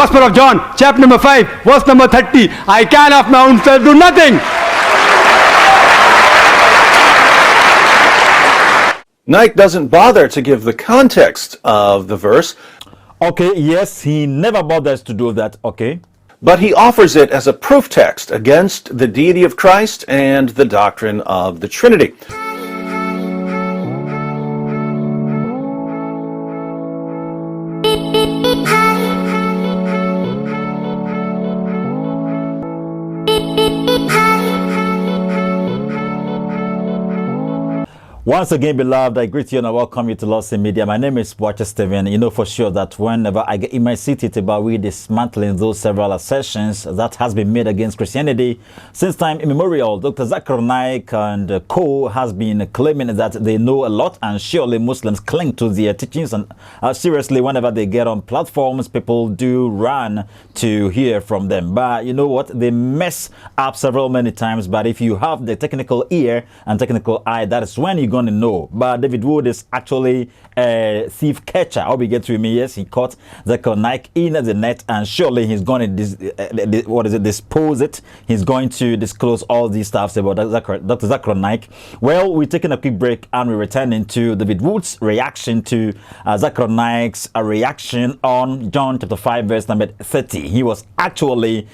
Gospel of John, chapter number 5, verse number 30. I can of my own self do nothing. Naik doesn't bother to give the context of the verse. Okay, yes, he never bothers to do that, okay? But he offers it as a proof text against the deity of Christ and the doctrine of the Trinity. Once again, beloved, I greet you and I welcome you to u.s.a Media. My name is Watcher Steven. You know for sure that whenever I get in my seat, it's about we dismantling those several assertions that has been made against Christianity since time immemorial. Dr. Zakir Naik and co has been claiming that they know a lot, and surely Muslims cling to their teachings. And seriously, whenever they get on platforms, people do run to hear from them. But you know what? They mess up many times. But if you have the technical ear and technical eye, that is when you going to know. But David Wood is actually a thief catcher. I'll be getting to me. Yes, he caught Zakir Naik in the net, and surely he's going to dispose it. He's going to disclose all these stuffs about Dr. Zakir Naik. Well, we're taking a quick break and we're returning to David Wood's reaction to Zakir Naik's reaction on John chapter 5 verse number 30. He was actually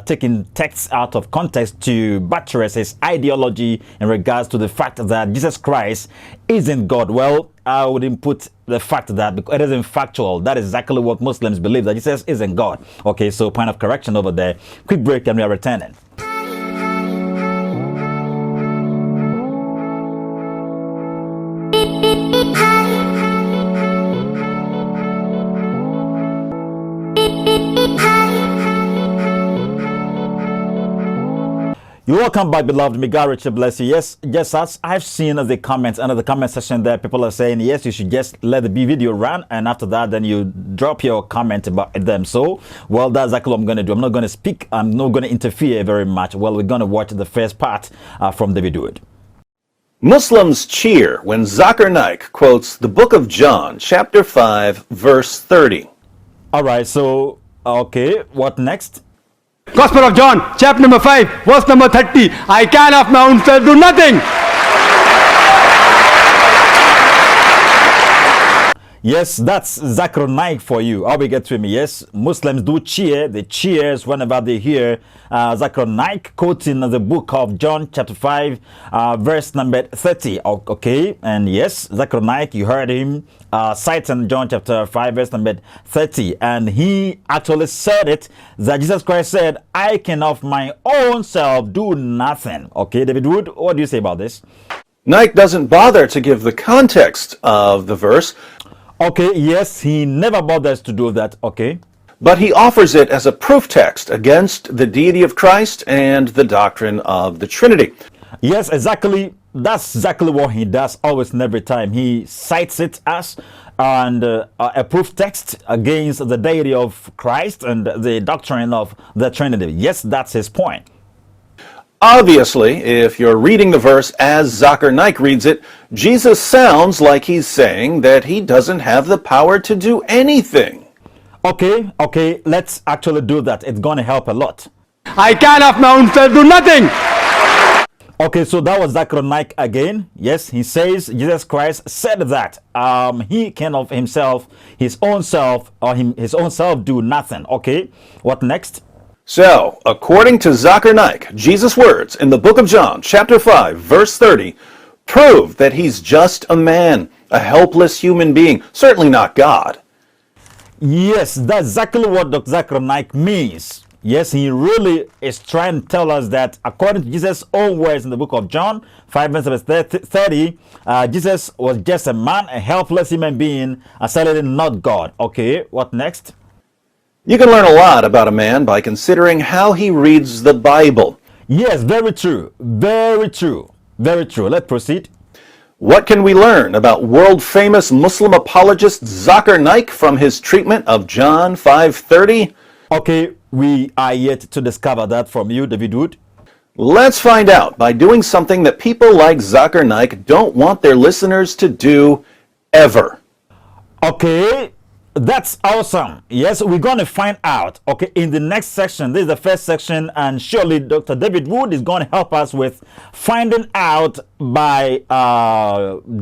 taking texts out of context to buttress his ideology in regards to the fact that Jesus Christ isn't God. Well, I wouldn't put the fact that because it isn't factual. That is exactly what Muslims believe, that Jesus isn't God. Okay, so point of correction over there. Quick break and we are returning. You're welcome back, beloved. May God richly bless you. Yes, as I've seen the comments under the comment section there, people are saying, yes, you should just let the video run, and after that, then you drop your comment about them. So, well, that's exactly what I'm going to do. I'm not going to speak. I'm not going to interfere very much. Well, we're going to watch the first part from the video. Muslims cheer when Zakir Naik quotes the book of John, chapter 5, verse 30. All right, so, okay, what next? Gospel of John, chapter number 5, verse number 30. I can of my own self do nothing. Yes, that's Zakir Naik for you. I'll be get to me. Yes, Muslims do cheer. They cheers whenever they hear Zakir Naik quoting the book of John chapter 5 verse number 30. Okay, and yes, Zakir Naik, you heard him citing John chapter 5 verse number 30, and he actually said it, that Jesus Christ said, I can of my own self do nothing. Okay, David Wood, what do you say about this? Naik doesn't bother to give the context of the verse. Okay, yes, he never bothers to do that, okay? But he offers it as a proof text against the deity of Christ and the doctrine of the Trinity. Yes, exactly. That's exactly what he does always and every time. He cites it as a proof text against the deity of Christ and the doctrine of the Trinity. Yes, that's his point. Obviously, if you're reading the verse as Zakir Naik reads it, Jesus sounds like he's saying that he doesn't have the power to do anything. Okay, let's actually do that. It's going to help a lot. I can of my own self do nothing. Okay, so that was Zakir Naik again. Yes, he says Jesus Christ said that he can of himself, his own self do nothing. Okay, what next? So, according to Zakir Naik, Jesus' words in the book of John, chapter 5, verse 30, prove that he's just a man, a helpless human being, certainly not God. Yes, that's exactly what Dr. Zakir Naik means. Yes, he really is trying to tell us that according to Jesus' own words in the book of John 5, verse 30, Jesus was just a man, a helpless human being, certainly not God. Okay, what next? You can learn a lot about a man by considering how he reads the Bible. Yes, very true. Very true. Very true. Let's proceed. What can we learn about world-famous Muslim apologist Zakir Naik from his treatment of John 5:30? Okay, we are yet to discover that from you, David Wood. Let's find out by doing something that people like Zakir Naik don't want their listeners to do ever. Okay, That's awesome. Yes, we're going to find out, okay, in the next section. This is the first section, and surely Dr. David Wood is going to help us with finding out by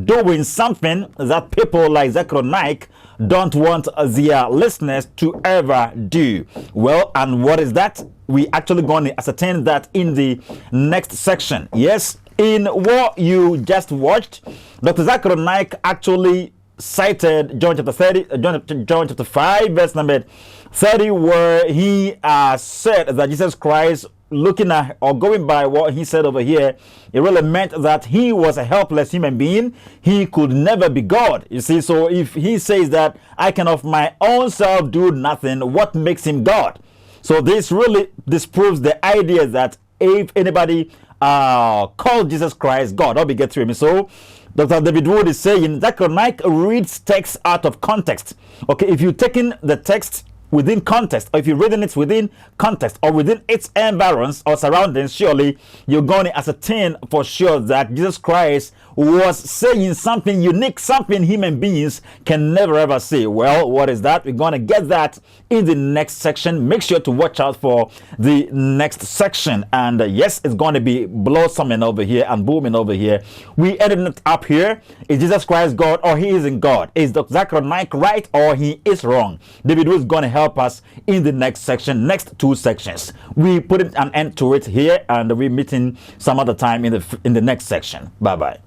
doing something that people like Zakir Naik don't want their listeners to ever do. Well, and what is that? We actually going to ascertain that in the next section. Yes, in what you just watched, Dr. Zakir Naik actually cited John chapter 30, John chapter 5, verse number 30, where he said that Jesus Christ, looking at or going by what he said over here, it really meant that he was a helpless human being. He could never be God. You see, so if he says that I can of my own self do nothing, what makes him God? So this really disproves the idea that if anybody called Jesus Christ God, I'll be get through me. So Dr. David Wood is saying Zakir Naik reads text out of context. Okay, if you're taking the text within context, or if you're reading it within context or within its environs or surroundings, surely you're going to ascertain for sure that Jesus Christ was saying something unique, something human beings can never ever say. Well, what is that? We're going to get that in the next section. Make sure to watch out for the next section. And yes, it's going to be blossoming over here and booming over here. We ended it up here. Is Jesus Christ God or he isn't God? Is Dr. Zakir Naik right or he is wrong? David Wood is going to help us in the next section, next two sections. We put an end to it here, and we're meeting some other time in the next section. Bye bye.